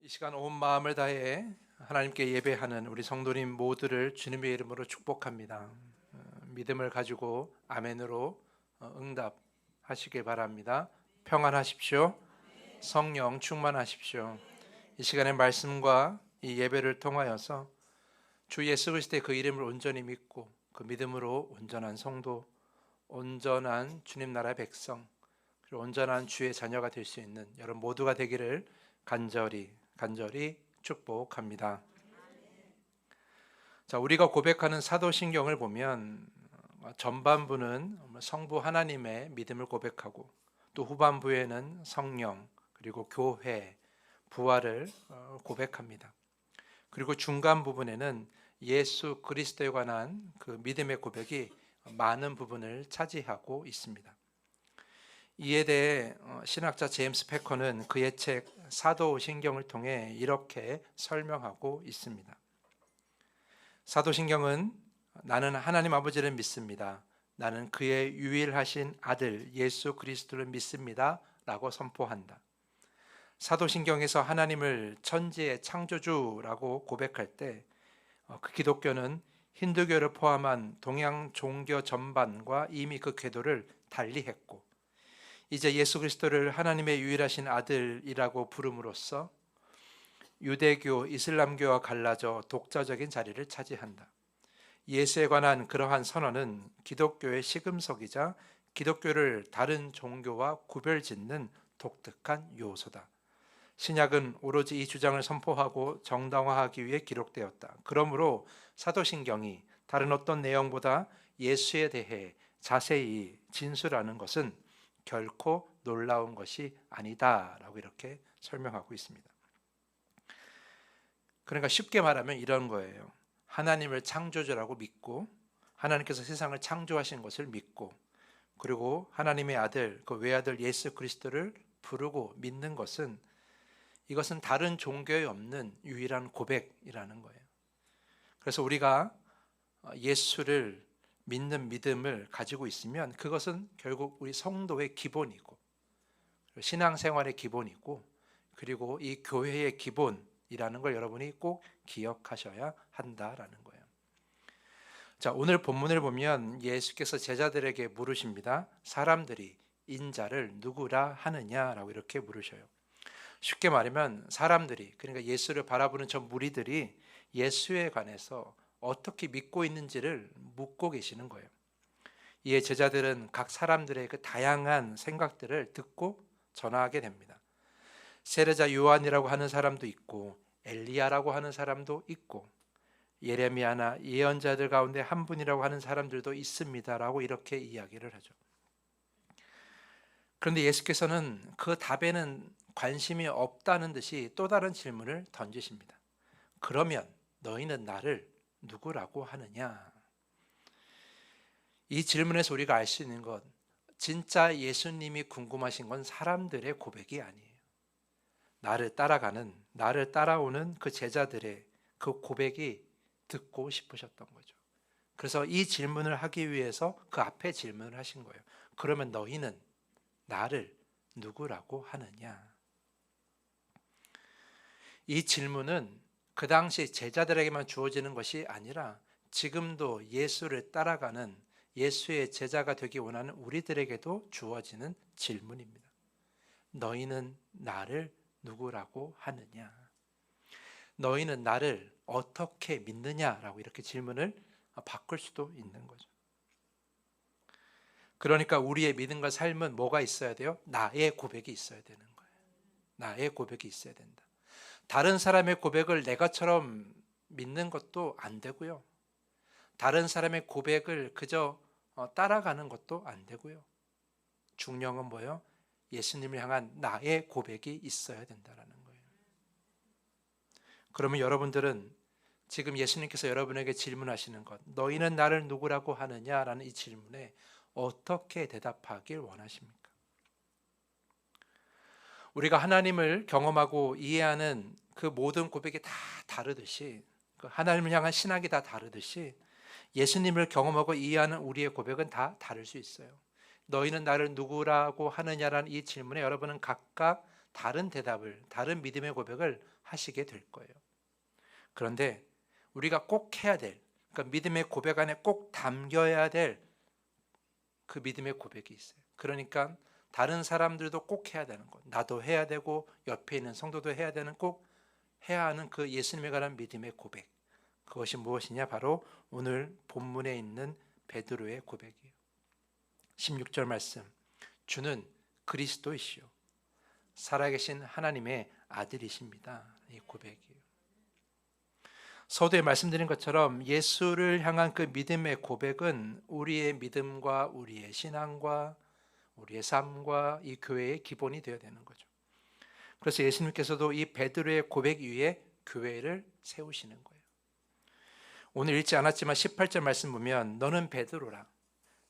이 시간 온 마음을 다해 하나님께 예배하는 우리 성도님 모두를 주님의 이름으로 축복합니다. 믿음을 가지고 아멘으로 응답하시길 바랍니다. 평안하십시오. 성령 충만하십시오. 이 시간의 말씀과 이 예배를 통하여서 주 예수 그리스도의 그 이름을 온전히 믿고 그 믿음으로 온전한 성도, 온전한 주님 나라의 백성, 그리고 온전한 주의 자녀가 될 수 있는 여러분 모두가 되기를 간절히 축복합니다. 자, 우리가 고백하는 사도신경을 보면 전반부는 성부 하나님의 믿음을 고백하고 또 후반부에는 성령 그리고 교회, 부활을 고백합니다. 그리고 중간 부분에는 예수 그리스도에 관한 그 믿음의 고백이 많은 부분을 차지하고 있습니다. 이에 대해 신학자 제임스 패커는 그의 책 사도신경을 통해 이렇게 설명하고 있습니다. 사도신경은 나는 하나님 아버지를 믿습니다. 나는 그의 유일하신 아들 예수 그리스도를 믿습니다. 라고 선포한다. 사도신경에서 하나님을 천지의 창조주라고 고백할 때 그 기독교는 힌두교를 포함한 동양 종교 전반과 이미 그 궤도를 달리했고 이제 예수 그리스도를 하나님의 유일하신 아들이라고 부름으로써 유대교, 이슬람교와 갈라져 독자적인 자리를 차지한다. 예수에 관한 그러한 선언은 기독교의 시금석이자 기독교를 다른 종교와 구별짓는 독특한 요소다. 신약은 오로지 이 주장을 선포하고 정당화하기 위해 기록되었다. 그러므로 사도신경이 다른 어떤 내용보다 예수에 대해 자세히 진술하는 것은 결코 놀라운 것이 아니다 라고 이렇게 설명하고 있습니다. 그러니까 쉽게 말하면 이런 거예요. 하나님을 창조주라고 믿고 하나님께서 세상을 창조하신 것을 믿고 그리고 하나님의 아들, 그 외아들 예수 그리스도를 부르고 믿는 것은 이것은 다른 종교에 없는 유일한 고백이라는 거예요. 그래서 우리가 예수를 믿는 믿음을 가지고 있으면 그것은 결국 우리 성도의 기본이고 신앙생활의 기본이고 그리고 이 교회의 기본이라는 걸 여러분이 꼭 기억하셔야 한다라는 거예요. 자, 오늘 본문을 보면 예수께서 제자들에게 물으십니다. 사람들이 인자를 누구라 하느냐라고 이렇게 물으셔요. 쉽게 말하면 사람들이, 그러니까 예수를 바라보는 저 무리들이 예수에 관해서 어떻게 믿고 있는지를 묻고 계시는 거예요. 이에 제자들은 각 사람들의 그 다양한 생각들을 듣고 전하게 됩니다. 세례자 요한이라고 하는 사람도 있고 엘리야라고 하는 사람도 있고 예레미야나 예언자들 가운데 한 분이라고 하는 사람들도 있습니다라고 이렇게 이야기를 하죠. 그런데 예수께서는 그 답에는 관심이 없다는 듯이 또 다른 질문을 던지십니다. 그러면 너희는 나를 누구라고 하느냐? 이 질문에서 우리가 알 수 있는 것, 진짜 예수님이 궁금하신 건 사람들의 고백이 아니에요. 나를 따라가는, 나를 따라오는 그 제자들의 그 고백이 듣고 싶으셨던 거죠. 그래서 이 질문을 하기 위해서 그 앞에 질문을 하신 거예요. 그러면 너희는 나를 누구라고 하느냐? 이 질문은 그 당시 제자들에게만 주어지는 것이 아니라 지금도 예수를 따라가는 예수의 제자가 되기 원하는 우리들에게도 주어지는 질문입니다. 너희는 나를 누구라고 하느냐? 너희는 나를 어떻게 믿느냐라고 이렇게 질문을 바꿀 수도 있는 거죠. 그러니까 우리의 믿음과 삶은 뭐가 있어야 돼요? 나의 고백이 있어야 되는 거예요. 나의 고백이 있어야 된다. 다른 사람의 고백을 내가처럼 믿는 것도 안 되고요. 다른 사람의 고백을 그저 따라가는 것도 안 되고요. 중요한 건 뭐예요? 예수님을 향한 나의 고백이 있어야 된다는 거예요. 그러면 여러분들은 지금 예수님께서 여러분에게 질문하시는 것, 너희는 나를 누구라고 하느냐라는 이 질문에 어떻게 대답하길 원하십니까? 우리가 하나님을 경험하고 이해하는 그 모든 고백이 다 다르듯이, 그 하나님을 향한 신학이 다 다르듯이 예수님을 경험하고 이해하는 우리의 고백은 다 다를 수 있어요. 너희는 나를 누구라고 하느냐라는 이 질문에 여러분은 각각 다른 대답을, 다른 믿음의 고백을 하시게 될 거예요. 그런데 우리가 꼭 해야 될, 그러니까 믿음의 고백 안에 꼭 담겨야 될 그 믿음의 고백이 있어요. 그러니까 다른 사람들도 꼭 해야 되는 것, 나도 해야 되고 옆에 있는 성도도 해야 되는, 꼭 해야 하는 그 예수님에 관한 믿음의 고백, 그것이 무엇이냐? 바로 오늘 본문에 있는 베드로의 고백이에요. 16절 말씀, 주는 그리스도이시요 살아계신 하나님의 아들이십니다. 이 고백이에요. 서두에 말씀드린 것처럼 예수를 향한 그 믿음의 고백은 우리의 믿음과 우리의 신앙과 우리의 삶과 이 교회의 기본이 되어야 되는 거죠. 그래서 예수님께서도 이 베드로의 고백 위에 교회를 세우시는 거예요. 오늘 읽지 않았지만 18절 말씀 보면 너는 베드로라,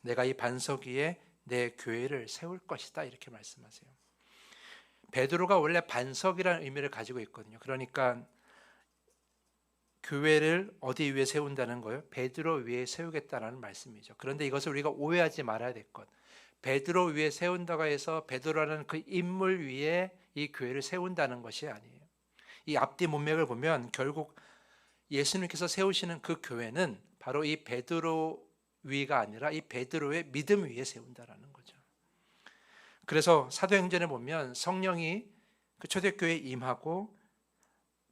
내가 이 반석 위에 내 교회를 세울 것이다, 이렇게 말씀하세요. 베드로가 원래 반석이라는 의미를 가지고 있거든요. 그러니까 교회를 어디 위에 세운다는 거예요? 베드로 위에 세우겠다라는 말씀이죠. 그런데 이것을 우리가 오해하지 말아야 될 것, 베드로 위에 세운다고 해서 베드로라는 그 인물 위에 이 교회를 세운다는 것이 아니에요. 이 앞뒤 문맥을 보면 결국 예수님께서 세우시는 그 교회는 바로 이 베드로 위가 아니라 이 베드로의 믿음 위에 세운다라는 거죠. 그래서 사도행전에 보면 성령이 그 초대교회에 임하고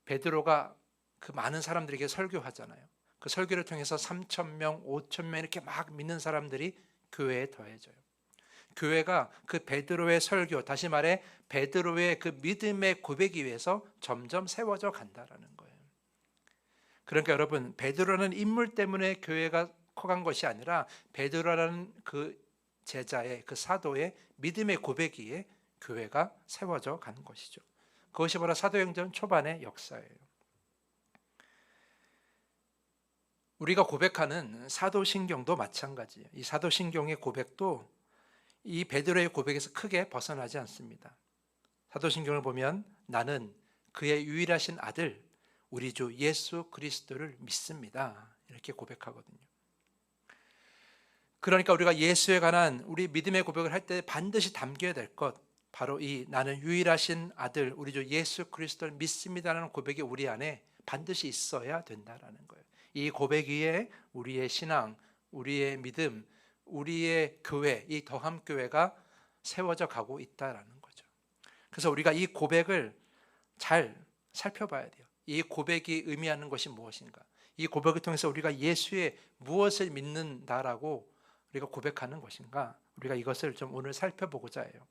베드로가 그 많은 사람들에게 설교하잖아요. 그 설교를 통해서 3,000명, 5,000명 이렇게 막 믿는 사람들이 교회에 더해져요. 교회가 그 베드로의 설교, 다시 말해 베드로의 그 믿음의 고백이 위해서 점점 세워져 간다라는 거예요. 그러니까 여러분, 베드로라는 인물 때문에 교회가 커간 것이 아니라 베드로라는 그 제자의, 그 사도의 믿음의 고백 위에 교회가 세워져 가는 것이죠. 그것이 바로 사도행전 초반의 역사예요. 우리가 고백하는 사도신경도 마찬가지예요. 이 사도신경의 고백도 이 베드로의 고백에서 크게 벗어나지 않습니다. 사도신경을 보면 나는 그의 유일하신 아들 우리 주 예수 그리스도를 믿습니다, 이렇게 고백하거든요. 그러니까 우리가 예수에 관한 우리 믿음의 고백을 할 때 반드시 담겨야 될 것, 바로 이 나는 유일하신 아들 우리 주 예수 그리스도를 믿습니다라는 고백이 우리 안에 반드시 있어야 된다라는 거예요. 이 고백 위에 우리의 신앙, 우리의 믿음, 우리의 교회, 이 더함 교회가 세워져 가고 있다라는 거죠. 그래서 우리가 이 고백을 잘 살펴봐야 돼요. 이 고백이 의미하는 것이 무엇인가? 이 고백을 통해서 우리가 예수의 무엇을 믿는다라고 우리가 고백하는 것인가? 우리가 이것을 좀 오늘 살펴보고자 해요.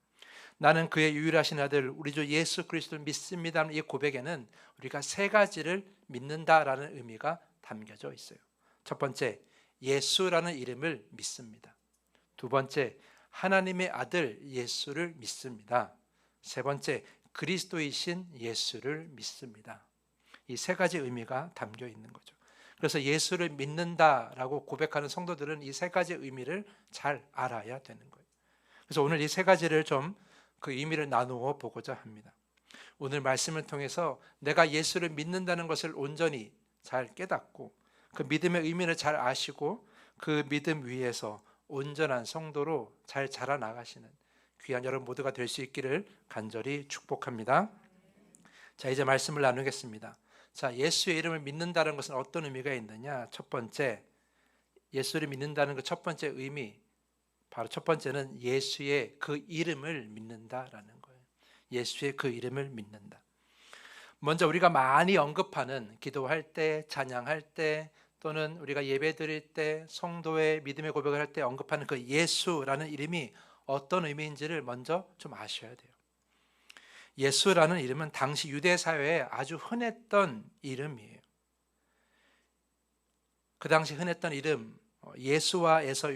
나는 그의 유일하신 아들 우리 주 예수 그리스도를 믿습니다. 이 고백에는 우리가 세 가지를 믿는다라는 의미가 담겨져 있어요. 첫 번째, 예수라는 이름을 믿습니다. 두 번째, 하나님의 아들 예수를 믿습니다. 세 번째, 그리스도이신 예수를 믿습니다. 이 세 가지 의미가 담겨 있는 거죠. 그래서 예수를 믿는다라고 고백하는 성도들은 이 세 가지 의미를 잘 알아야 되는 거예요. 그래서 오늘 이 세 가지를 좀 그 의미를 나누어 보고자 합니다. 오늘 말씀을 통해서 내가 예수를 믿는다는 것을 온전히 잘 깨닫고 그 믿음의 의미를 잘 아시고 그 믿음 위에서 온전한 성도로 잘 자라나가시는 귀한 여러분 모두가 될 수 있기를 간절히 축복합니다. 자, 이제 말씀을 나누겠습니다. 자, 예수의 이름을 믿는다는 것은 어떤 의미가 있느냐? 첫 번째, 예수를 믿는다는 그 첫 번째 의미, 바로 첫 번째는 예수의 그 이름을 믿는다라는 거예요. 예수의 그 이름을 믿는다. 먼저 우리가 많이 언급하는, 기도할 때, 찬양할 때, 또는 우리가 예배 드릴 때, 성도의 믿음의 고백을 할 때 언급하는 그 예수라는 이름이 어떤 의미인지를 먼저 좀 아셔야 돼요. 예수라는 이름은 당시 유대 사회에 아주 흔했던 이름이에요. 그 당시 흔했던 이름, 예수아에서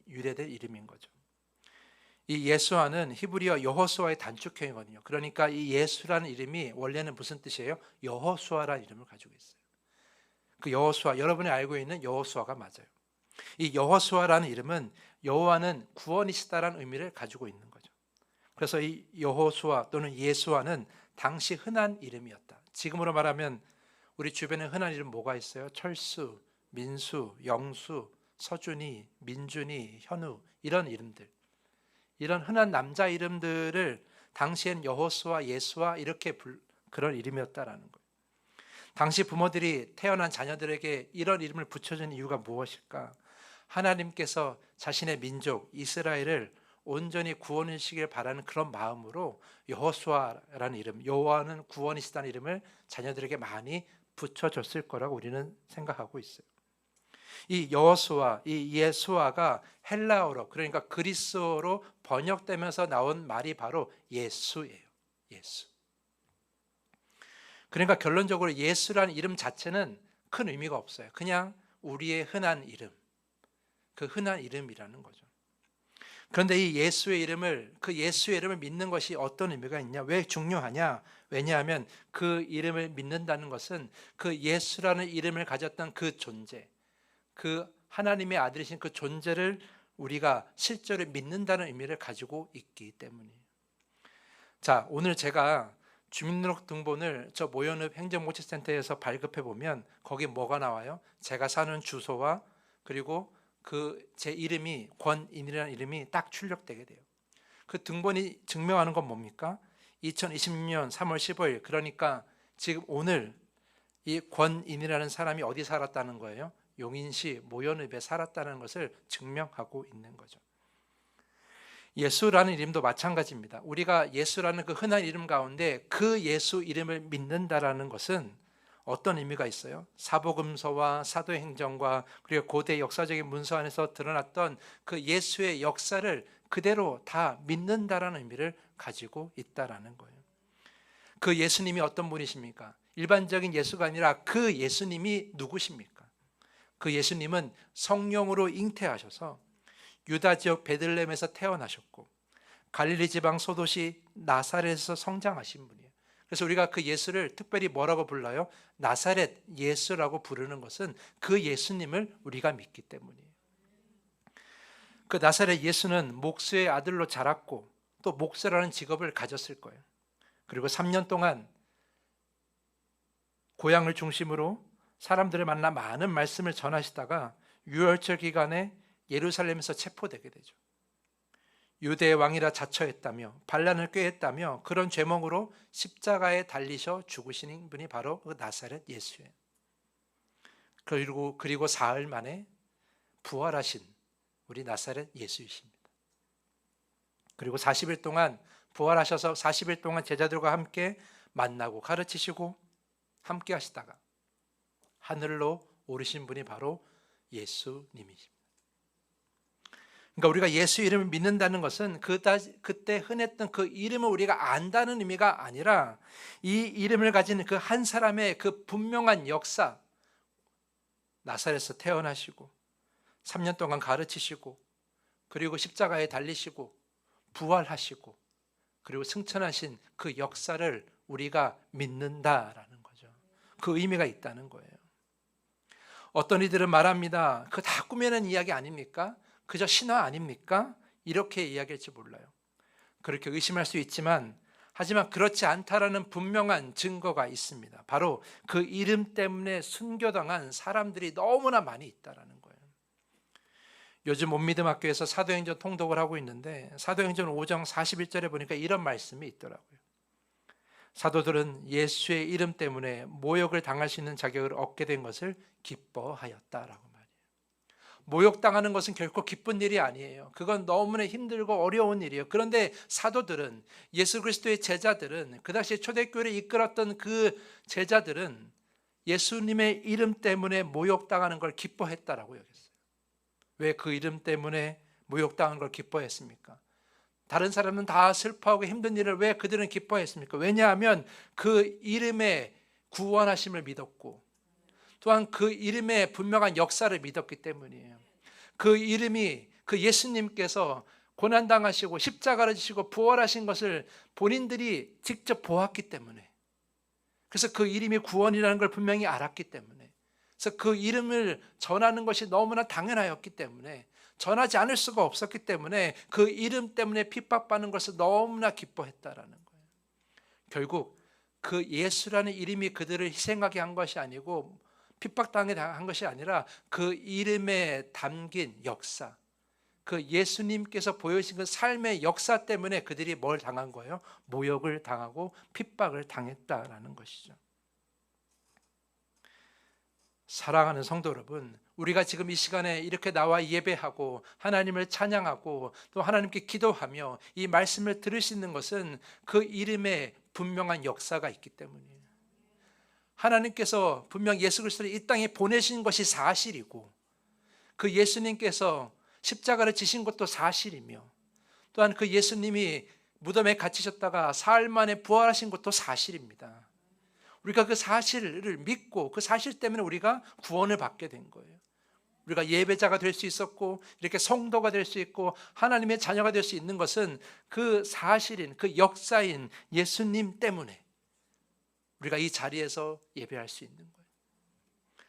유래된 이름인 거죠. 이 예수아는 히브리어 여호수아의 단축형이거든요. 그러니까 이 예수라는 이름이 원래는 무슨 뜻이에요? 여호수아라는 이름을 가지고 있어요. 그 여호수아, 여러분이 알고 있는 여호수아가 맞아요. 이 여호수아라는 이름은 여호와는 구원이시다라는 의미를 가지고 있는 거죠. 그래서 이 여호수아 또는 예수아는 당시 흔한 이름이었다. 지금으로 말하면 우리 주변에 흔한 이름 뭐가 있어요? 철수, 민수, 영수, 서준이, 민준이, 현우, 이런 이름들, 이런 흔한 남자 이름들을 당시엔 여호수아, 예수아 이렇게 그런 이름이었다라는 거예요. 당시 부모들이 태어난 자녀들에게 이런 이름을 붙여준 이유가 무엇일까? 하나님께서 자신의 민족 이스라엘을 온전히 구원해 주시길 바라는 그런 마음으로 여호수아라는 이름, 여호와는 구원이시다는 이름을 자녀들에게 많이 붙여줬을 거라고 우리는 생각하고 있어요. 이 여호수아, 이 예수아가 헬라어로, 그러니까 그리스어로 번역되면서 나온 말이 바로 예수예요. 예수. 그러니까 결론적으로 예수라는 이름 자체는 큰 의미가 없어요. 그냥 우리의 흔한 이름, 그 흔한 이름이라는 거죠. 그런데 이 예수의 이름을, 그 예수의 이름을 믿는 것이 어떤 의미가 있냐? 왜 중요하냐? 왜냐하면 그 이름을 믿는다는 것은 그 예수라는 이름을 가졌던 그 존재, 그 하나님의 아들이신 그 존재를 우리가 실제로 믿는다는 의미를 가지고 있기 때문이에요. 자, 오늘 제가 주민등록번호를 저 모연읍 행정복지센터에서 발급해 보면 거기 뭐가 나와요? 제가 사는 주소와 그리고 그 제 이름이 권인이라는 이름이 딱 출력되게 돼요. 그 등본이 증명하는 건 뭡니까? 2020년 3월 15일, 그러니까 지금 오늘 이 권인이라는 사람이 어디 살았다는 거예요? 용인시 모연읍에 살았다는 것을 증명하고 있는 거죠. 예수라는 이름도 마찬가지입니다. 우리가 예수라는 그 흔한 이름 가운데 그 예수 이름을 믿는다라는 것은 어떤 의미가 있어요? 사복음서와 사도행전과 그리고 고대 역사적인 문서 안에서 드러났던 그 예수의 역사를 그대로 다 믿는다라는 의미를 가지고 있다라는 거예요. 그 예수님이 어떤 분이십니까? 일반적인 예수가 아니라 그 예수님이 누구십니까? 그 예수님은 성령으로 잉태하셔서 유다 지역 베들레헴에서 태어나셨고 갈릴리 지방 소도시 나사렛에서 성장하신 분이에요. 그래서 우리가 그 예수를 특별히 뭐라고 불러요? 나사렛 예수라고 부르는 것은 그 예수님을 우리가 믿기 때문이에요. 그 나사렛 예수는 목수의 아들로 자랐고 또 목사라는 직업을 가졌을 거예요. 그리고 3년 동안 고향을 중심으로 사람들을 만나 많은 말씀을 전하시다가 유월절 기간에 예루살렘에서 체포되게 되죠. 유대의 왕이라 자처했다며 반란을 꾀했다며 그런 죄목으로 십자가에 달리셔 죽으신 분이 바로 그 나사렛 예수예요. 그리고 사흘 만에 부활하신 우리 나사렛 예수이십니다. 그리고 40일 동안 부활하셔서 40일 동안 제자들과 함께 만나고 가르치시고 함께 하시다가 하늘로 오르신 분이 바로 예수님이십니다. 그러니까 우리가 예수 이름을 믿는다는 것은 그때 흔했던 그 이름을 우리가 안다는 의미가 아니라 이 이름을 가진 그 한 사람의 그 분명한 역사, 나사렛에서 태어나시고 3년 동안 가르치시고 그리고 십자가에 달리시고 부활하시고 그리고 승천하신 그 역사를 우리가 믿는다라는 거죠. 그 의미가 있다는 거예요. 어떤 이들은 말합니다. 그거 다 꾸며낸 이야기 아닙니까? 그저 신화 아닙니까? 이렇게 이야기할지 몰라요. 그렇게 의심할 수 있지만 하지만 그렇지 않다라는 분명한 증거가 있습니다. 바로 그 이름 때문에 순교당한 사람들이 너무나 많이 있다라는 거예요. 요즘 온믿음학교에서 사도행전 통독을 하고 있는데 사도행전 5장 41절에 보니까 이런 말씀이 있더라고요. 사도들은 예수의 이름 때문에 모욕을 당할 수 있는 자격을 얻게 된 것을 기뻐하였다라고 말이에요. 모욕당하는 것은 결코 기쁜 일이 아니에요. 그건 너무나 힘들고 어려운 일이에요. 그런데 사도들은, 예수 그리스도의 제자들은, 그 당시에 초대교회를 이끌었던 그 제자들은 예수님의 이름 때문에 모욕당하는 걸 기뻐했다라고 여겼어요. 왜 그 이름 때문에 모욕당하는 걸 기뻐했습니까? 다른 사람은 다 슬퍼하고 힘든 일을 왜 그들은 기뻐했습니까? 왜냐하면 그 이름의 구원하심을 믿었고 또한 그 이름의 분명한 역사를 믿었기 때문이에요. 그 이름이, 그 예수님께서 고난당하시고 십자가를 지시고 부활하신 것을 본인들이 직접 보았기 때문에, 그래서 그 이름이 구원이라는 걸 분명히 알았기 때문에, 그래서 그 이름을 전하는 것이 너무나 당연하였기 때문에, 전하지 않을 수가 없었기 때문에 그 이름 때문에 핍박받는 것을 너무나 기뻐했다라는 거예요. 결국 그 예수라는 이름이 그들을 희생하게 한 것이 아니고 핍박당하게 한 것이 아니라 그 이름에 담긴 역사, 그 예수님께서 보여주신 그 삶의 역사 때문에 그들이 뭘 당한 거예요? 모욕을 당하고 핍박을 당했다라는 것이죠. 사랑하는 성도 여러분, 우리가 지금 이 시간에 이렇게 나와 예배하고 하나님을 찬양하고 또 하나님께 기도하며 이 말씀을 들을 수 있는 것은 그 이름에 분명한 역사가 있기 때문이에요. 하나님께서 분명 예수 그리스도를 이 땅에 보내신 것이 사실이고, 그 예수님께서 십자가를 지신 것도 사실이며, 또한 그 예수님이 무덤에 갇히셨다가 사흘 만에 부활하신 것도 사실입니다. 우리가 그 사실을 믿고 그 사실 때문에 우리가 구원을 받게 된 거예요. 우리가 예배자가 될 수 있었고 이렇게 성도가 될 수 있고 하나님의 자녀가 될 수 있는 것은 그 사실인, 그 역사인 예수님 때문에 우리가 이 자리에서 예배할 수 있는 거예요.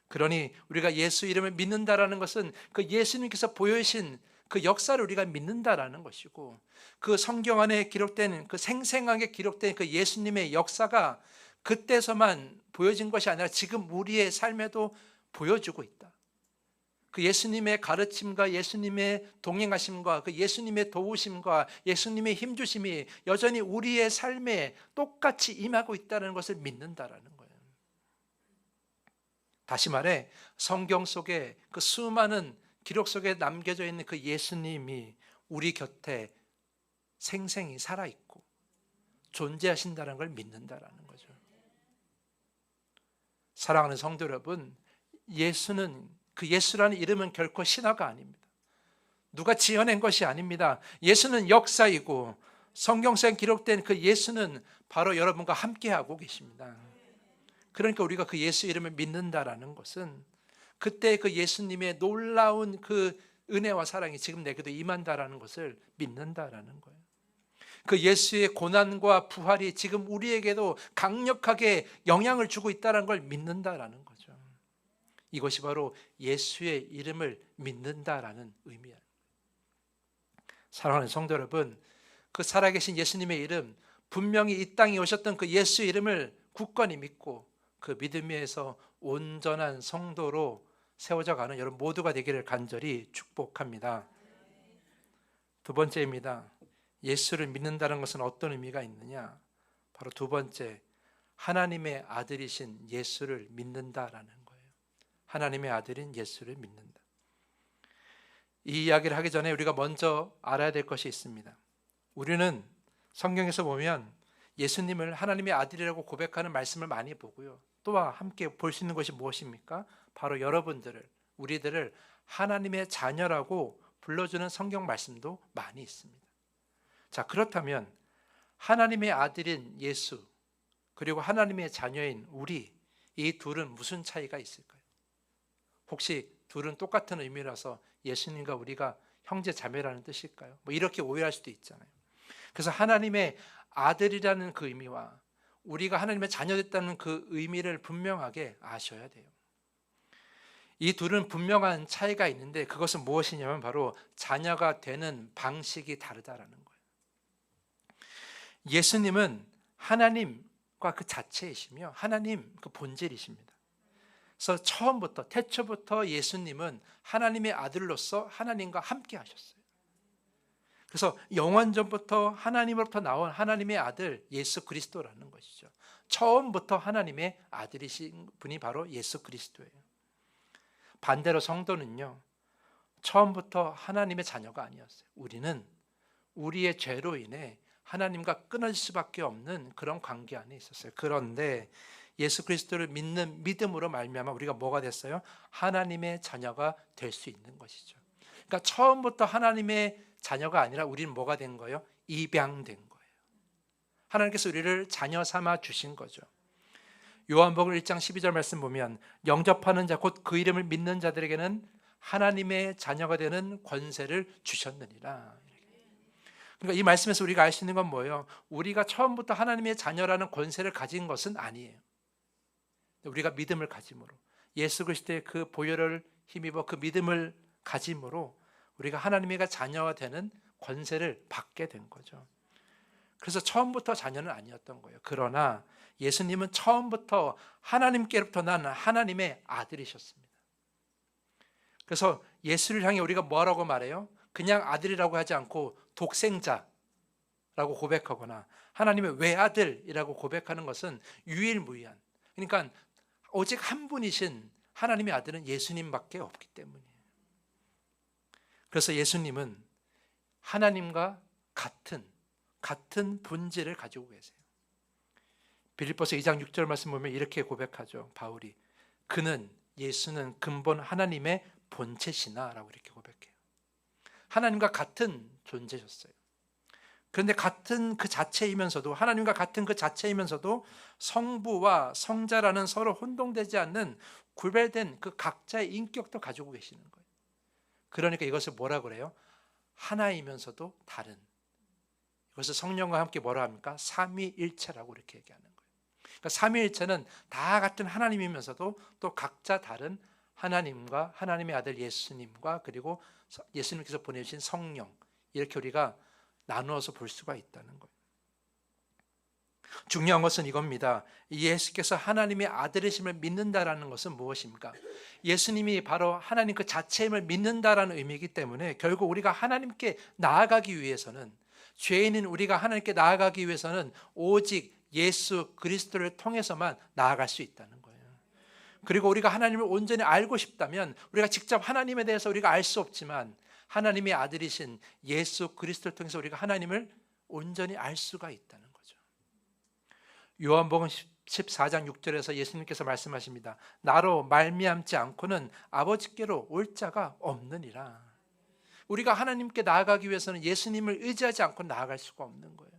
그러니 우리가 예수 이름을 믿는다라는 것은 그 예수님께서 보여주신 그 역사를 우리가 믿는다라는 것이고, 그 성경 안에 기록된 그 생생하게 기록된 그 예수님의 역사가 그때서만 보여진 것이 아니라 지금 우리의 삶에도 보여주고 있다. 그 예수님의 가르침과 예수님의 동행하심과 그 예수님의 도우심과 예수님의 힘주심이 여전히 우리의 삶에 똑같이 임하고 있다는 것을 믿는다라는 거예요. 다시 말해 성경 속에 그 수많은 기록 속에 남겨져 있는 그 예수님이 우리 곁에 생생히 살아있고 존재하신다는 걸 믿는다라는 거죠. 사랑하는 성도 여러분, 예수는, 그 예수라는 이름은 결코 신화가 아닙니다. 누가 지어낸 것이 아닙니다. 예수는 역사이고 성경상에 기록된 그 예수는 바로 여러분과 함께하고 계십니다. 그러니까 우리가 그 예수 이름을 믿는다라는 것은 그때 그 예수님의 놀라운 그 은혜와 사랑이 지금 내게도 임한다라는 것을 믿는다라는 거예요. 그 예수의 고난과 부활이 지금 우리에게도 강력하게 영향을 주고 있다는 걸 믿는다라는 거죠. 이것이 바로 예수의 이름을 믿는다라는 의미예요. 사랑하는 성도 여러분, 그 살아계신 예수님의 이름, 분명히 이 땅에 오셨던 그 예수의 이름을 굳건히 믿고 그 믿음 위에서 온전한 성도로 세워져 가는 여러분 모두가 되기를 간절히 축복합니다. 두 번째입니다. 예수를 믿는다는 것은 어떤 의미가 있느냐? 바로 두 번째, 하나님의 아들이신 예수를 믿는다라는 거예요. 하나님의 아들인 예수를 믿는다. 이 이야기를 하기 전에 우리가 먼저 알아야 될 것이 있습니다. 우리는 성경에서 보면 예수님을 하나님의 아들이라고 고백하는 말씀을 많이 보고요. 또한 함께 볼 수 있는 것이 무엇입니까? 바로 여러분들을, 우리들을 하나님의 자녀라고 불러주는 성경 말씀도 많이 있습니다. 자, 그렇다면 하나님의 아들인 예수 그리고 하나님의 자녀인 우리, 이 둘은 무슨 차이가 있을까요? 혹시 둘은 똑같은 의미라서 예수님과 우리가 형제 자매라는 뜻일까요? 이렇게 오해할 수도 있잖아요. 그래서 하나님의 아들이라는 그 의미와 우리가 하나님의 자녀 됐다는 그 의미를 분명하게 아셔야 돼요. 이 둘은 분명한 차이가 있는데 그것은 무엇이냐면 바로 자녀가 되는 방식이 다르다라는 거예요. 예수님은 하나님과 그 자체이시며 하나님 그 본질이십니다. 그래서 처음부터 태초부터 예수님은 하나님의 아들로서 하나님과 함께 하셨어요. 그래서 영원전부터 하나님으로부터 나온 하나님의 아들 예수 그리스도라는 것이죠. 처음부터 하나님의 아들이신 분이 바로 예수 그리스도예요. 반대로 성도는요, 처음부터 하나님의 자녀가 아니었어요. 우리는 우리의 죄로 인해 하나님과 끊어질 수밖에 없는 그런 관계 안에 있었어요. 그런데 예수 그리스도를 믿는 믿음으로 말미암아 우리가 뭐가 됐어요? 하나님의 자녀가 될 수 있는 것이죠. 그러니까 처음부터 하나님의 자녀가 아니라 우리는 뭐가 된 거예요? 입양된 거예요. 하나님께서 우리를 자녀 삼아 주신 거죠. 요한복음 1장 12절 말씀 보면 영접하는 자 곧 그 이름을 믿는 자들에게는 하나님의 자녀가 되는 권세를 주셨느니라. 그러니까 이 말씀에서 우리가 알 수 있는 건 뭐예요? 우리가 처음부터 하나님의 자녀라는 권세를 가진 것은 아니에요. 우리가 믿음을 가짐으로, 예수 그리스도의 그 보혈을 힘입어 그 믿음을 가짐으로 우리가 하나님의 자녀가 되는 권세를 받게 된 거죠. 그래서 처음부터 자녀는 아니었던 거예요. 그러나 예수님은 처음부터 하나님께로부터 난 하나님의 아들이셨습니다. 그래서 예수를 향해 우리가 뭐라고 말해요? 그냥 아들이라고 하지 않고 독생자라고 고백하거나 하나님의 외아들이라고 고백하는 것은 유일무이한, 그러니까 오직 한 분이신 하나님의 아들은 예수님밖에 없기 때문이에요. 그래서 예수님은 하나님과 같은 본질을 가지고 계세요. 빌립보서 2장 6절 말씀 보면 이렇게 고백하죠. 바울이 예수는 근본 하나님의 본체시나 라고 이렇게 고백해요. 하나님과 같은 존재셨어요. 그런데 같은 그 자체이면서도, 하나님과 같은 그 자체이면서도 성부와 성자라는 서로 혼동되지 않는 구별된 그 각자의 인격도 가지고 계시는 거예요. 그러니까 이것을 뭐라 그래요? 하나이면서도 다른, 이것을 성령과 함께 뭐라 합니까? 삼위일체라고 이렇게 얘기하는 거예요. 그러니까 삼위일체는 다 같은 하나님이면서도 또 각자 다른 하나님과 하나님의 아들 예수님과 그리고 예수님께서 보내주신 성령, 이렇게 우리가 나누어서 볼 수가 있다는 거예요. 중요한 것은 이겁니다. 예수께서 하나님의 아들이심을 믿는다라는 것은 무엇입니까? 예수님이 바로 하나님 그 자체임을 믿는다라는 의미이기 때문에 결국 우리가 하나님께 나아가기 위해서는, 죄인인 우리가 하나님께 나아가기 위해서는 오직 예수 그리스도를 통해서만 나아갈 수 있다는 거예요. 그리고 우리가 하나님을 온전히 알고 싶다면, 우리가 직접 하나님에 대해서 우리가 알 수 없지만 하나님의 아들이신 예수 그리스도를 통해서 우리가 하나님을 온전히 알 수가 있다는 거죠. 요한복음 14장 6절에서 예수님께서 말씀하십니다. 나로 말미암지 않고는 아버지께로 올 자가 없느니라. 우리가 하나님께 나아가기 위해서는 예수님을 의지하지 않고 나아갈 수가 없는 거예요.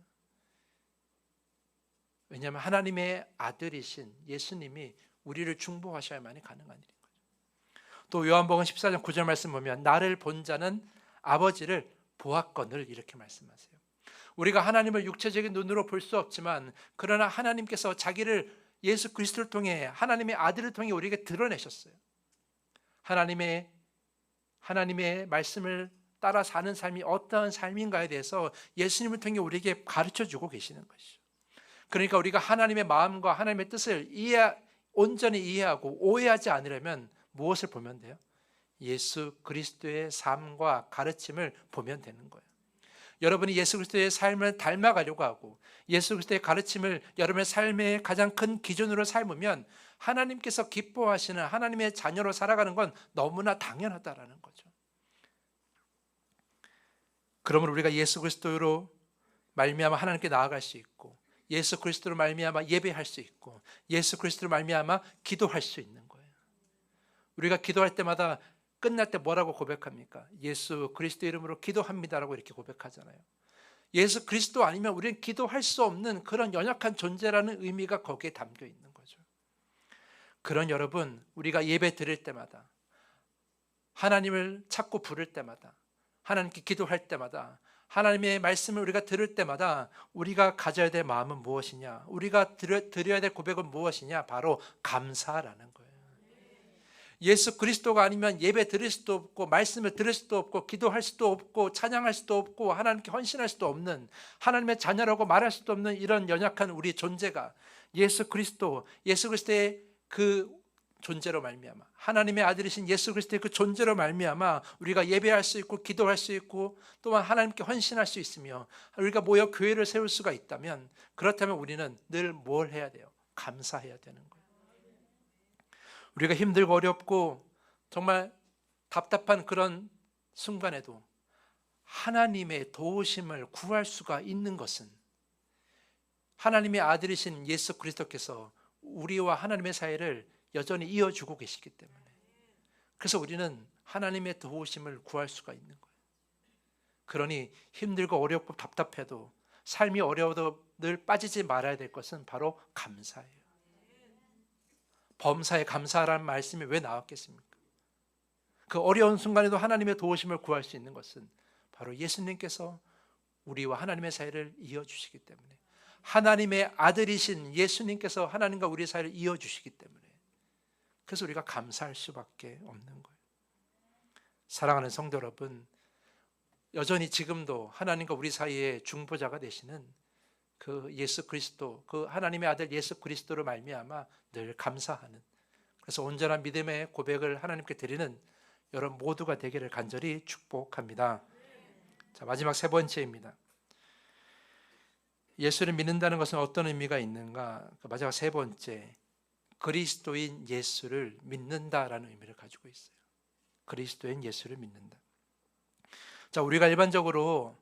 왜냐하면 하나님의 아들이신 예수님이 우리를 중보하셔야만이 가능한 일인 거죠. 또 요한복음 14장 9절 말씀 보면 나를 본 자는 아버지를 보았거늘, 이렇게 말씀하세요. 우리가 하나님을 육체적인 눈으로 볼 수 없지만 그러나 하나님께서 자기를 예수 그리스도를 통해, 하나님의 아들을 통해 우리에게 드러내셨어요. 하나님의 말씀을 따라 사는 삶이 어떠한 삶인가에 대해서 예수님을 통해 우리에게 가르쳐주고 계시는 것이죠. 그러니까 우리가 하나님의 마음과 하나님의 뜻을 온전히 이해하고 오해하지 않으려면 무엇을 보면 돼요? 예수 그리스도의 삶과 가르침을 보면 되는 거예요. 여러분이 예수 그리스도의 삶을 닮아가려고 하고 예수 그리스도의 가르침을 여러분의 삶의 가장 큰 기준으로 삼으면 하나님께서 기뻐하시는 하나님의 자녀로 살아가는 건 너무나 당연하다라는 거죠. 그러므로 우리가 예수 그리스도로 말미암아 하나님께 나아갈 수 있고, 예수 그리스도로 말미암아 예배할 수 있고, 예수 그리스도로 말미암아 기도할 수 있는 거예요. 우리가 기도할 때마다 끝날 때 뭐라고 고백합니까? 예수 그리스도 이름으로 기도합니다라고 이렇게 고백하잖아요. 예수 그리스도 아니면 우리는 기도할 수 없는 그런 연약한 존재라는 의미가 거기에 담겨 있는 거죠. 그런 여러분, 우리가 예배 드릴 때마다, 하나님을 찾고 부를 때마다, 하나님께 기도할 때마다, 하나님의 말씀을 우리가 들을 때마다 우리가 가져야 될 마음은 무엇이냐? 우리가 드려야 될 고백은 무엇이냐? 바로 감사라는 거예요. 예수 그리스도가 아니면 예배 드릴 수도 없고, 말씀을 들을 수도 없고, 기도할 수도 없고, 찬양할 수도 없고, 하나님께 헌신할 수도 없는, 하나님의 자녀라고 말할 수도 없는 이런 연약한 우리 존재가 예수 그리스도의 그 존재로 말미암아, 하나님의 아들이신 예수 그리스도의 그 존재로 말미암아 우리가 예배할 수 있고 기도할 수 있고 또한 하나님께 헌신할 수 있으며 우리가 모여 교회를 세울 수가 있다면, 그렇다면 우리는 늘 뭘 해야 돼요? 감사해야 되는 거예요. 우리가 힘들고 어렵고 정말 답답한 그런 순간에도 하나님의 도우심을 구할 수가 있는 것은 하나님의 아들이신 예수 그리스도께서 우리와 하나님의 사이를 여전히 이어주고 계시기 때문에, 그래서 우리는 하나님의 도우심을 구할 수가 있는 거예요. 그러니 힘들고 어렵고 답답해도, 삶이 어려워도 늘 빠지지 말아야 될 것은 바로 감사예요. 범사에 감사하라는 말씀이 왜 나왔겠습니까? 그 어려운 순간에도 하나님의 도우심을 구할 수 있는 것은 바로 예수님께서 우리와 하나님의 사이를 이어주시기 때문에, 하나님의 아들이신 예수님께서 하나님과 우리 사이를 이어주시기 때문에, 그래서 우리가 감사할 수밖에 없는 거예요. 사랑하는 성도 여러분, 여전히 지금도 하나님과 우리 사이에 중보자가 되시는 그 예수 그리스도, 그 하나님의 아들 예수 그리스도로 말미암아 늘 감사하는, 그래서 온전한 믿음의 고백을 하나님께 드리는 여러분 모두가 되기를 간절히 축복합니다. 자, 마지막 세 번째입니다. 예수를 믿는다는 것은 어떤 의미가 있는가? 마지막 세 번째, 그리스도인 예수를 믿는다라는 의미를 가지고 있어요. 그리스도인 예수를 믿는다. 자, 우리가 일반적으로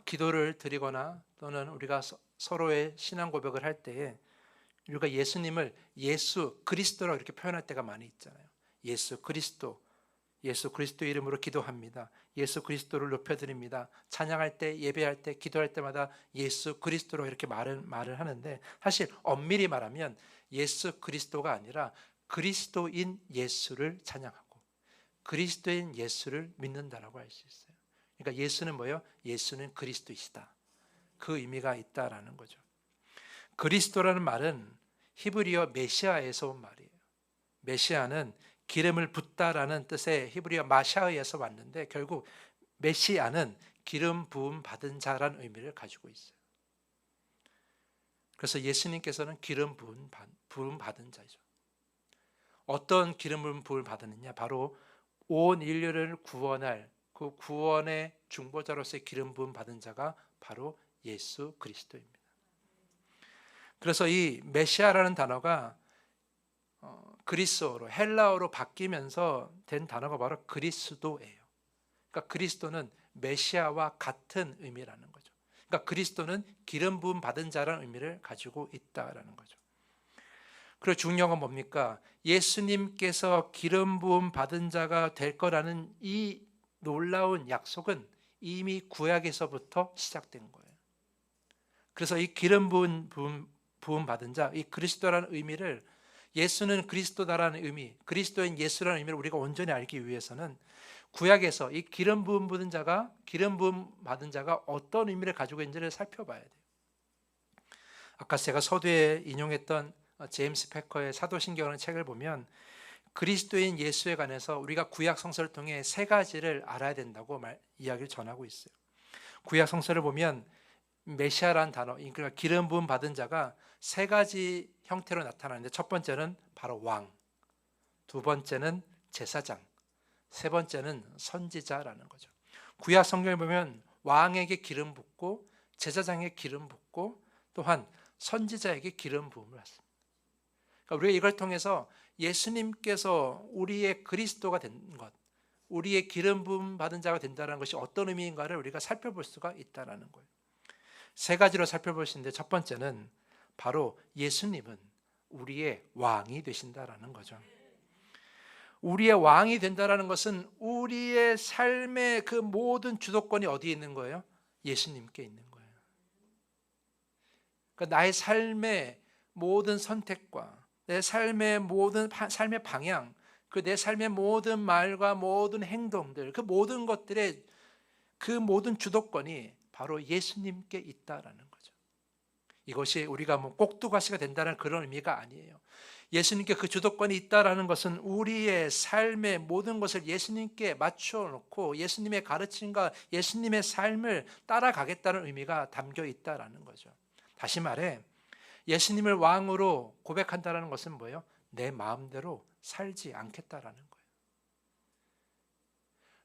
기도를 드리거나 또는 우리가 서로의 신앙 고백을 할 때에 우리가 예수님을 예수 그리스도라고 이렇게 표현할 때가 많이 있잖아요. 예수 그리스도, 예수 그리스도 이름으로 기도합니다. 예수 그리스도를 높여드립니다. 찬양할 때, 예배할 때, 기도할 때마다 예수 그리스도로 이렇게 말을 하는데, 사실 엄밀히 말하면 예수 그리스도가 아니라 그리스도인 예수를 찬양하고 그리스도인 예수를 믿는다라고 할 수 있어요. 그러니까 예수는 뭐예요? 예수는 그리스도이시다. 그 의미가 있다라는 거죠. 그리스도라는 말은 히브리어 메시아에서 온 말이에요. 메시아는 기름을 붓다라는 뜻의 히브리어 마샤의에서 왔는데, 결국 메시아는 기름 부음 받은 자라는 의미를 가지고 있어요. 그래서 예수님께서는 기름 부음 받은 자죠. 어떤 기름 부음을 받았느냐? 바로 온 인류를 구원할 그 구원의 중보자로서의 기름 부음 받은 자가 바로 예수 그리스도입니다. 그래서 이 메시아라는 단어가 그리스어로, 헬라어로 바뀌면서 된 단어가 바로 그리스도예요. 그러니까 그리스도는 메시아와 같은 의미라는 거죠. 그러니까 그리스도는 기름 부음 받은 자라는 의미를 가지고 있다라는 거죠. 그리고 중요한 건 뭡니까? 예수님께서 기름 부음 받은 자가 될 거라는 이 놀라운 약속은 이미 구약에서부터 시작된 거예요. 그래서 이 기름 부음 받은 자, 이 그리스도라는 의미를, 예수는 그리스도다라는 의미, 그리스도인 예수라는 의미를 우리가 온전히 알기 위해서는 구약에서 이 기름 부음 받은 자가 어떤 의미를 가지고 있는지를 살펴봐야 돼요. 아까 제가 서두에 인용했던 제임스 패커의 사도신경이라는 책을 보면 그리스도인 예수에 관해서 우리가 구약 성서를 통해 세 가지를 알아야 된다고 이야기를 전하고 있어요. 구약 성서를 보면 메시아라는 단어, 그러니까 기름 부음 받은 자가 세 가지 형태로 나타나는데, 첫 번째는 바로 왕, 두 번째는 제사장, 세 번째는 선지자라는 거죠. 구약 성경에 보면 왕에게 기름 붓고 제사장에게 기름 붓고 또한 선지자에게 기름 부음을 받습니다. 그러니까 우리가 이걸 통해서 예수님께서 우리의 그리스도가 된 것, 우리의 기름 부음 받은 자가 된다는 것이 어떤 의미인가를 우리가 살펴볼 수가 있다는 거예요. 세 가지로 살펴볼 수 있는데, 첫 번째는 바로 예수님은 우리의 왕이 되신다라는 거죠. 우리의 왕이 된다라는 것은 우리의 삶의 그 모든 주도권이 어디에 있는 거예요? 예수님께 있는 거예요. 그러니까 나의 삶의 모든 선택과 내 삶의 모든 삶의 방향, 그 내 삶의 모든 말과 모든 행동들, 그 모든 것들의 그 모든 주도권이 바로 예수님께 있다라는 거죠. 이것이 우리가 뭐 꼭두가시가 된다는 그런 의미가 아니에요. 예수님께 그 주도권이 있다라는 것은 우리의 삶의 모든 것을 예수님께 맞춰 놓고 예수님의 가르침과 예수님의 삶을 따라가겠다는 의미가 담겨 있다라는 거죠. 다시 말해 예수님을 왕으로 고백한다는 것은 뭐예요? 내 마음대로 살지 않겠다라는 거예요.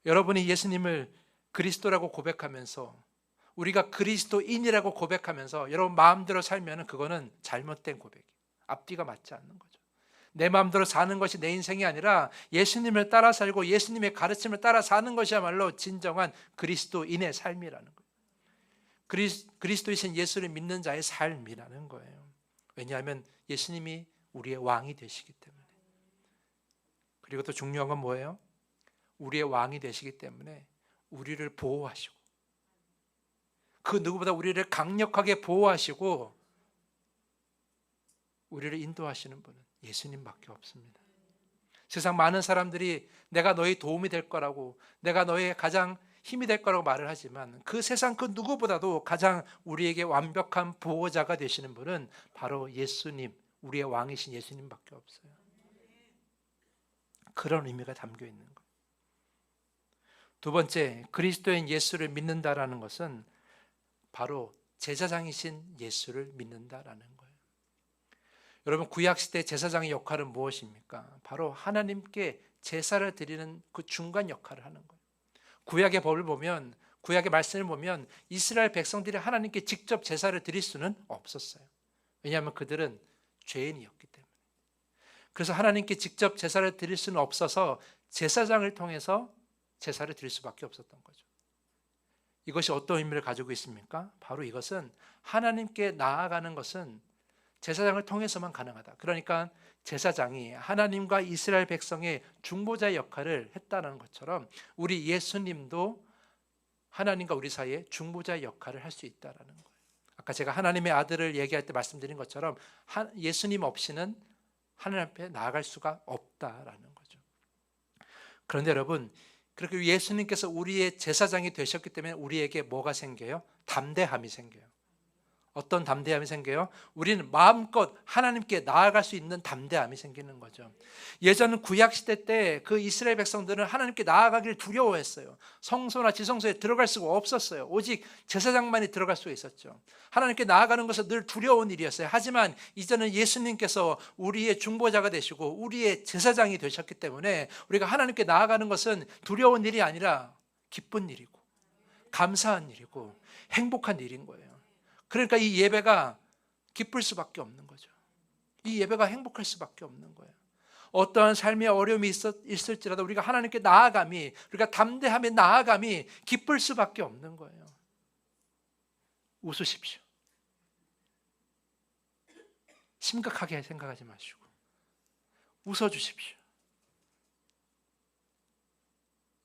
여러분이 예수님을 그리스도라고 고백하면서, 우리가 그리스도인이라고 고백하면서 여러분 마음대로 살면 그거는 잘못된 고백이에요. 앞뒤가 맞지 않는 거죠. 내 마음대로 사는 것이 내 인생이 아니라 예수님을 따라 살고 예수님의 가르침을 따라 사는 것이야말로 진정한 그리스도인의 삶이라는 거예요. 그리스도이신 예수를 믿는 자의 삶이라는 거예요. 왜냐하면 예수님이 우리의 왕이 되시기 때문에. 그리고 또 중요한 건 뭐예요? 우리의 왕이 되시기 때문에 우리를 보호하시고, 그 누구보다 우리를 강력하게 보호하시고 우리를 인도하시는 분은 예수님밖에 없습니다. 세상 많은 사람들이 내가 너의 도움이 될 거라고, 내가 너의 가장 힘이 될 거라고 말을 하지만 그 세상 그 누구보다도 가장 우리에게 완벽한 보호자가 되시는 분은 바로 예수님, 우리의 왕이신 예수님밖에 없어요. 그런 의미가 담겨 있는 거예요. 두 번째, 그리스도인 예수를 믿는다라는 것은 바로 제사장이신 예수를 믿는다라는 거예요. 여러분, 구약시대 제사장의 역할은 무엇입니까? 바로 하나님께 제사를 드리는 그 중간 역할을 하는 거예요. 구약의 법을 보면 구약의 말씀을 보면 이스라엘 백성들이 하나님께 직접 제사를 드릴 수는 없었어요. 왜냐하면 그들은 죄인이었기 때문에. 그래서 하나님께 직접 제사를 드릴 수는 없어서 제사장을 통해서 제사를 드릴 수밖에 없었던 거죠. 이것이 어떤 의미를 가지고 있습니까? 바로 이것은 하나님께 나아가는 것은 제사장을 통해서만 가능하다. 그러니까 제사장이 하나님과 이스라엘 백성의 중보자의 역할을 했다는 것처럼 우리 예수님도 하나님과 우리 사이에 중보자의 역할을 할 수 있다는 거예요. 아까 제가 하나님의 아들을 얘기할 때 말씀드린 것처럼 예수님 없이는 하나님 앞에 나아갈 수가 없다라는 거죠. 그런데 여러분, 그렇게 예수님께서 우리의 제사장이 되셨기 때문에 우리에게 뭐가 생겨요? 담대함이 생겨요. 어떤 담대함이 생겨요? 우리는 마음껏 하나님께 나아갈 수 있는 담대함이 생기는 거죠. 예전 구약시대 때 그 이스라엘 백성들은 하나님께 나아가기를 두려워했어요. 성소나 지성소에 들어갈 수가 없었어요. 오직 제사장만이 들어갈 수 있었죠. 하나님께 나아가는 것은 늘 두려운 일이었어요. 하지만 이제는 예수님께서 우리의 중보자가 되시고 우리의 제사장이 되셨기 때문에 우리가 하나님께 나아가는 것은 두려운 일이 아니라 기쁜 일이고 감사한 일이고 행복한 일인 거예요. 그러니까 이 예배가 기쁠 수밖에 없는 거죠. 이 예배가 행복할 수밖에 없는 거예요. 어떠한 삶의 어려움이 있을지라도 우리가 하나님께 나아감이, 우리가 담대함에 나아감이 기쁠 수밖에 없는 거예요. 웃으십시오. 심각하게 생각하지 마시고 웃어주십시오.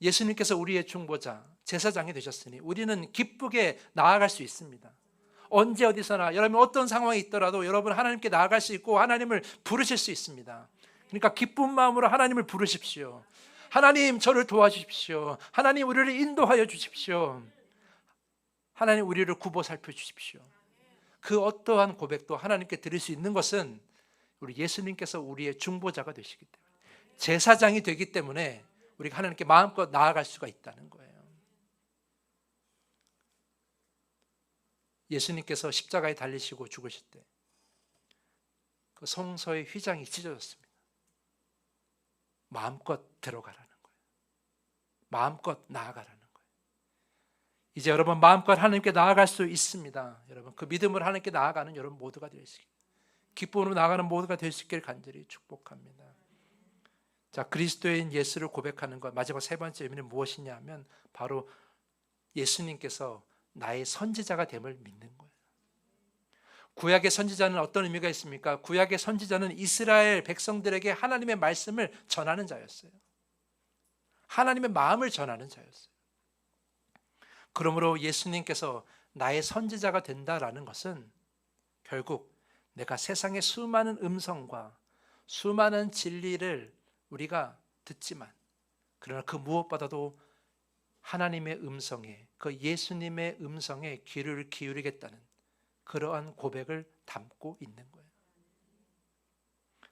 예수님께서 우리의 중보자, 제사장이 되셨으니 우리는 기쁘게 나아갈 수 있습니다. 언제 어디서나 여러분 어떤 상황이 있더라도 여러분 하나님께 나아갈 수 있고 하나님을 부르실 수 있습니다. 그러니까 기쁜 마음으로 하나님을 부르십시오. 하나님 저를 도와주십시오. 하나님 우리를 인도하여 주십시오. 하나님 우리를 굽어 살펴주십시오. 그 어떠한 고백도 하나님께 드릴 수 있는 것은 우리 예수님께서 우리의 중보자가 되시기 때문에, 제사장이 되기 때문에 우리가 하나님께 마음껏 나아갈 수가 있다는 거예요. 예수님께서 십자가에 달리시고 죽으실 때 그 성소의 휘장이 찢어졌습니다. 마음껏 들어가라는 거예요. 마음껏 나아가라는 거예요. 이제 여러분 마음껏 하나님께 나아갈 수 있습니다. 여러분 그 믿음으로 하나님께 나아가는 여러분 모두가 되시길, 기쁨으로 나아가는 모두가 될 수 있기를 간절히 축복합니다. 자, 그리스도인 예수를 고백하는 것, 마지막 세 번째 의미는 무엇이냐 하면 바로 예수님께서 나의 선지자가 됨을 믿는 거예요. 구약의 선지자는 어떤 의미가 있습니까? 구약의 선지자는 이스라엘 백성들에게 하나님의 말씀을 전하는 자였어요. 하나님의 마음을 전하는 자였어요. 그러므로 예수님께서 나의 선지자가 된다라는 것은 결국 내가 세상의 수많은 음성과 수많은 진리를 우리가 듣지만, 그러나 그 무엇보다도 하나님의 음성에, 그 예수님의 음성에 귀를 기울이겠다는 그러한 고백을 담고 있는 거예요.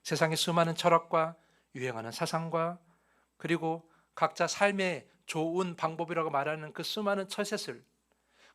세상의 수많은 철학과 유행하는 사상과 그리고 각자 삶의 좋은 방법이라고 말하는 그 수많은 처세술,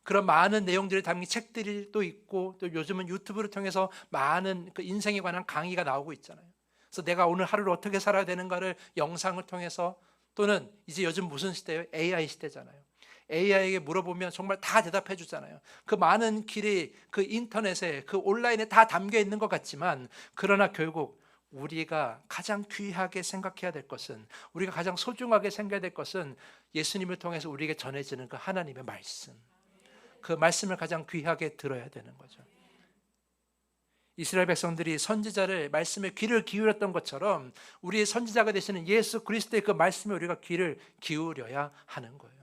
그런 많은 내용들이 담긴 책들이 또 있고, 또 요즘은 유튜브를 통해서 많은 그 인생에 관한 강의가 나오고 있잖아요. 그래서 내가 오늘 하루를 어떻게 살아야 되는가를 영상을 통해서, 또는 이제 요즘 무슨 시대예요? AI 시대잖아요. AI에게 물어보면 정말 다 대답해 주잖아요. 그 많은 길이 그 인터넷에, 그 온라인에 다 담겨 있는 것 같지만, 그러나 결국 우리가 가장 귀하게 생각해야 될 것은, 우리가 가장 소중하게 생각해야 될 것은 예수님을 통해서 우리에게 전해지는 그 하나님의 말씀, 그 말씀을 가장 귀하게 들어야 되는 거죠. 이스라엘 백성들이 선지자를, 말씀에 귀를 기울였던 것처럼 우리의 선지자가 되시는 예수 그리스도의 그 말씀에 우리가 귀를 기울여야 하는 거예요.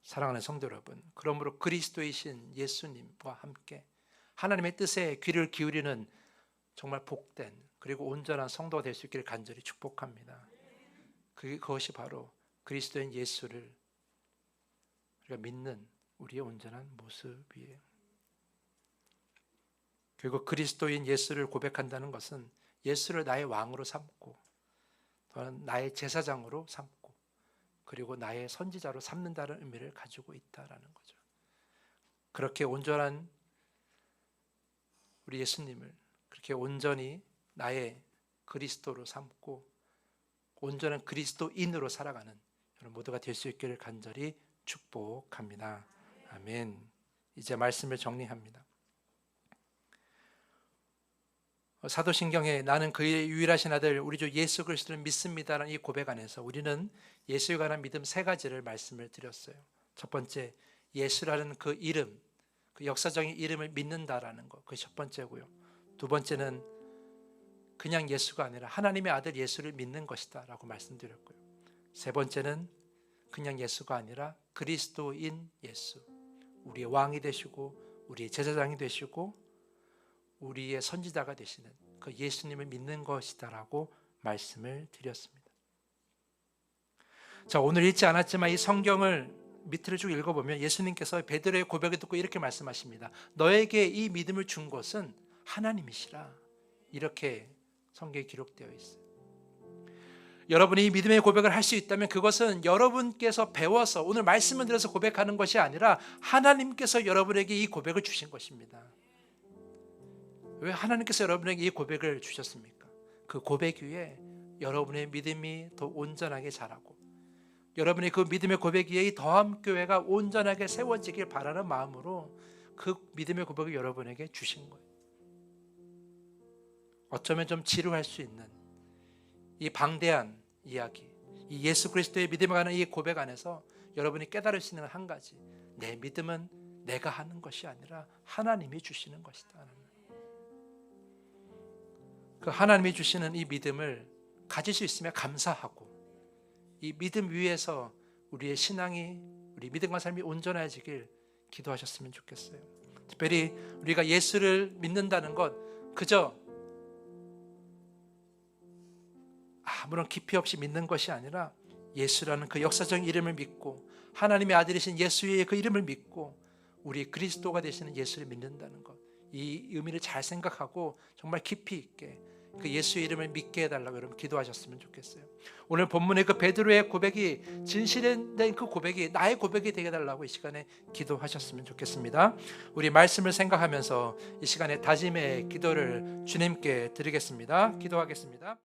사랑하는 성도 여러분, 그러므로 그리스도이신 예수님과 함께 하나님의 뜻에 귀를 기울이는 정말 복된 그리고 온전한 성도가 될 수 있기를 간절히 축복합니다. 그것이 바로 그리스도인 예수를 우리가 믿는 우리의 온전한 모습이에요. 결국 그리스도인 예수를 고백한다는 것은 예수를 나의 왕으로 삼고, 또는 나의 제사장으로 삼고, 그리고 나의 선지자로 삼는다는 의미를 가지고 있다라는 거죠. 그렇게 온전한 우리 예수님을 그렇게 온전히 나의 그리스도로 삼고 온전한 그리스도인으로 살아가는 여러분 모두가 될 수 있기를 간절히 축복합니다. 아멘. 이제 말씀을 정리합니다. 사도신경에 나는 그의 유일하신 아들 우리 주 예수 그리스도를 믿습니다라는 이 고백 안에서 우리는 예수에 관한 믿음 세 가지를 말씀을 드렸어요. 첫 번째, 예수라는 그 이름, 그 역사적인 이름을 믿는다라는 것, 그게 첫 번째고요. 두 번째는 그냥 예수가 아니라 하나님의 아들 예수를 믿는 것이다 라고 말씀드렸고요. 세 번째는 그냥 예수가 아니라 그리스도인 예수, 우리의 왕이 되시고 우리의 제사장이 되시고 우리의 선지자가 되시는 그 예수님을 믿는 것이다 라고 말씀을 드렸습니다. 자, 오늘 읽지 않았지만 이 성경을 밑을 쭉 읽어보면 예수님께서 베드로의 고백을 듣고 이렇게 말씀하십니다. 너에게 이 믿음을 준 것은 하나님이시라. 이렇게 성경에 기록되어 있어요. 여러분이 이 믿음의 고백을 할 수 있다면 그것은 여러분께서 배워서 오늘 말씀을 들어서 고백하는 것이 아니라 하나님께서 여러분에게 이 고백을 주신 것입니다. 왜 하나님께서 여러분에게 이 고백을 주셨습니까? 그 고백 위에 여러분의 믿음이 더 온전하게 자라고 여러분의 그 믿음의 고백 위에 이 더함교회가 온전하게 세워지길 바라는 마음으로 그 믿음의 고백을 여러분에게 주신 거예요. 어쩌면 좀 지루할 수 있는 이 방대한 이야기, 이 예수 그리스도의 믿음에 관한 이 고백 안에서 여러분이 깨달을 수 있는 한 가지, 내 믿음은 내가 하는 것이 아니라 하나님이 주시는 것이다. 그 하나님이 주시는 이 믿음을 가질 수 있으면 감사하고 이 믿음 위에서 우리의 신앙이 우리 믿음과 삶이 온전해지길 기도하셨으면 좋겠어요. 특별히 우리가 예수를 믿는다는 것 그저 아무런 깊이 없이 믿는 것이 아니라 예수라는 그 역사적인 이름을 믿고 하나님의 아들이신 예수의 그 이름을 믿고 우리 그리스도가 되시는 예수를 믿는다는 것, 이 의미를 잘 생각하고 정말 깊이 있게 그 예수의 이름을 믿게 해달라고 여러분 기도하셨으면 좋겠어요. 오늘 본문의 그 베드로의 고백이 진실된 그 고백이 나의 고백이 되게 해달라고 이 시간에 기도하셨으면 좋겠습니다. 우리 말씀을 생각하면서 이 시간에 다짐의 기도를 주님께 드리겠습니다. 기도하겠습니다.